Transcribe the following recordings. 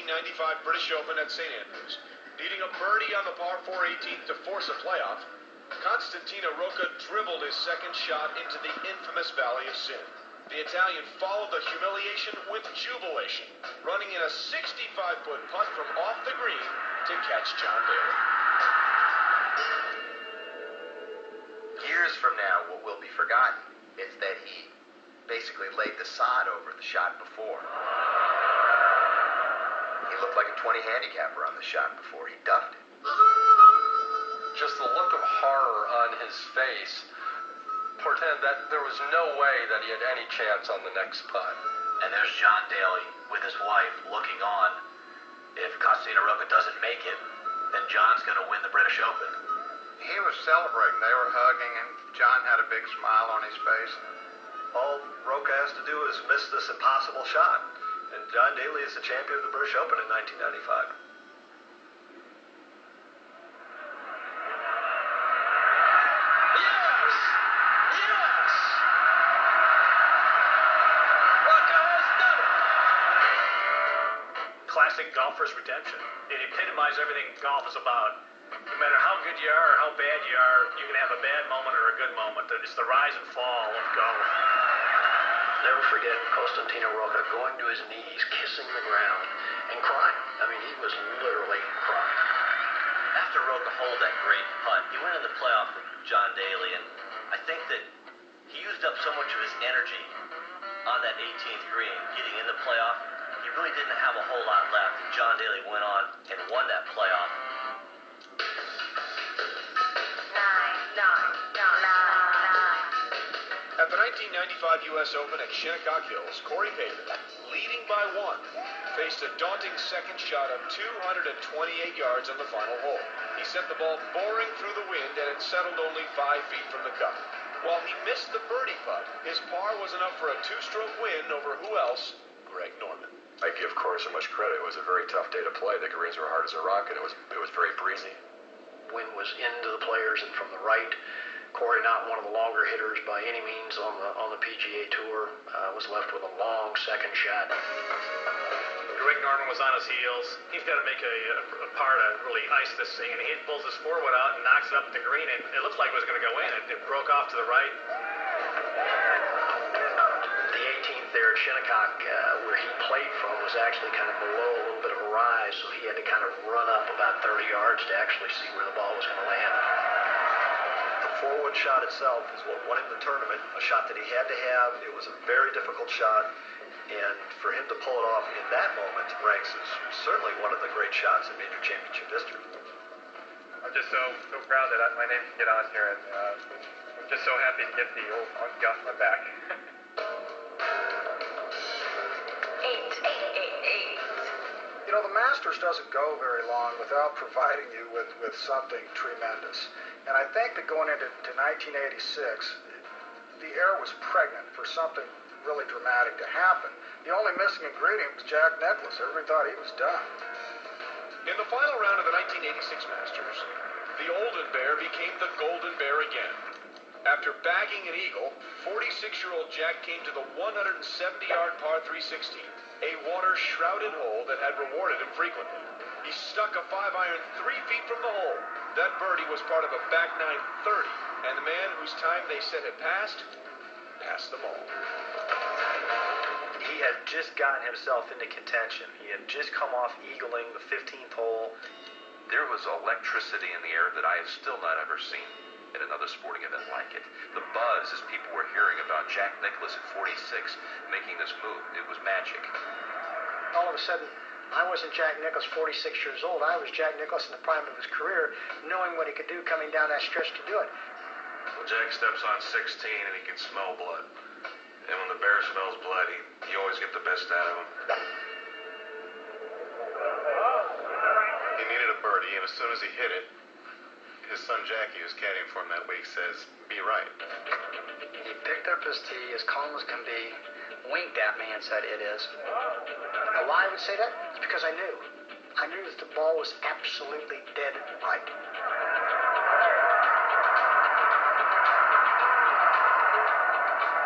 1995 British Open at St. Andrews. Needing a birdie on the par 4 18th to force a playoff, Costantino Rocca dribbled his second shot into the infamous Valley of Sin. The Italian followed the humiliation with jubilation, running in a 65-foot putt from off the green to catch John Daly. Years from now, what will be forgotten is that he basically laid the sod over the shot before. He looked like a 20 handicapper on the shot before he duffed it. Just the look of horror on his face portended that there was no way that he had any chance on the next putt. And there's John Daly with his wife looking on. If Costantino Rocca doesn't make it, then John's going to win the British Open. He was celebrating. They were hugging, and John had a big smile on his face. All Rocca has to do is miss this impossible shot, and John Daly is the champion of the British Open in 1995. Classic golfer's redemption. It epitomizes everything golf is about. No matter how good you are or how bad you are, you can have a bad moment or a good moment. It's the rise and fall of golf. Never forget Costantino Rocca going to his knees, kissing the ground, and crying. I mean, he was literally crying. After Rocca holed that great putt, he went into the playoff with John Daly, and I think that he used up so much of his energy on that 18th green, getting in the playoff. He really didn't have a whole lot left. John Daly went on and won that playoff. At the 1995 U.S. Open at Shinnecock Hills, Corey Pavin, leading by 1, faced a daunting second shot of 228 yards on the final hole. He sent the ball boring through the wind, and it settled only 5 feet from the cup. While he missed the birdie putt, his par was enough for a 2-stroke win over who else? Greg Norman. I give Corey so much credit. It was a very tough day to play. The greens were hard as a rock, and it was very breezy. Wind was into the players and from the right. Corey, not one of the longer hitters by any means on the PGA Tour, was left with a long second shot. Greg Norman was on his heels. He's got to make a par to really ice this thing, and he pulls his forward out and knocks it up the green, and it looked like it was going to go in. It broke off to the right. The 18th there at Shinnecock, where he played from, was actually kind of below a little bit of a rise, so he had to kind of run up about 30 yards to actually see where the ball was going to land. The forward shot itself is what won him the tournament, a shot that he had to have. It was a very difficult shot, and for him to pull it off in that moment ranks as certainly one of the great shots in major championship history. I'm just so proud that my name can get on here, and I'm just so happy to get the old monkey off my back. You know, the Masters doesn't go very long without providing you with something tremendous. And I think that going into 1986, the air was pregnant for something really dramatic to happen. The only missing ingredient was Jack Nicklaus. Everybody thought he was done. In the final round of the 1986 Masters, the Olden Bear became the Golden Bear again. After bagging an eagle, 46-year-old Jack came to the 170-yard par 360, a water-shrouded hole that had rewarded him frequently. He stuck a 5-iron 3 feet from the hole. That birdie was part of a back nine 30, and the man whose time they said had passed them all. He had just gotten himself into contention. He had just come off eagling the 15th hole. There was electricity in the air that I have still not ever seen in another sporting event like it. The buzz as people were hearing about Jack Nicklaus at 46 making this move, it was magic. All of a sudden, I wasn't Jack Nicklaus 46 years old. I was Jack Nicklaus in the prime of his career, knowing what he could do coming down that stretch to do it. Well, Jack steps on 16 and he can smell blood. And when the bear smells blood, you always get the best out of him. He needed a birdie, and as soon as he hit it, his son Jackie, who's caddying for him that week, says, "Be right." He picked up his tee as calm as can be, winked at me and said, "It is." Now, why I would say that? It's because I knew. I knew that the ball was absolutely dead right.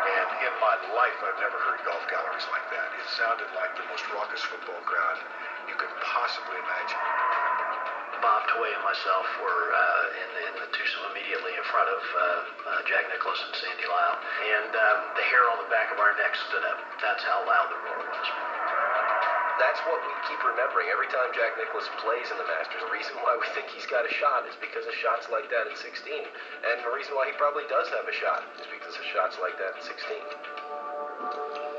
And in my life, I've never heard golf galleries like that. It sounded like the most raucous football crowd you could possibly imagine. Bob Tway and myself were in the twosome immediately in front of Jack Nicklaus and Sandy Lyle, and the hair on the back of our necks stood up. That's how loud the roar was. That's what we keep remembering every time Jack Nicklaus plays in the Masters. The reason why we think he's got a shot is because of shots like that at 16. And the reason why he probably does have a shot is because of shots like that at 16.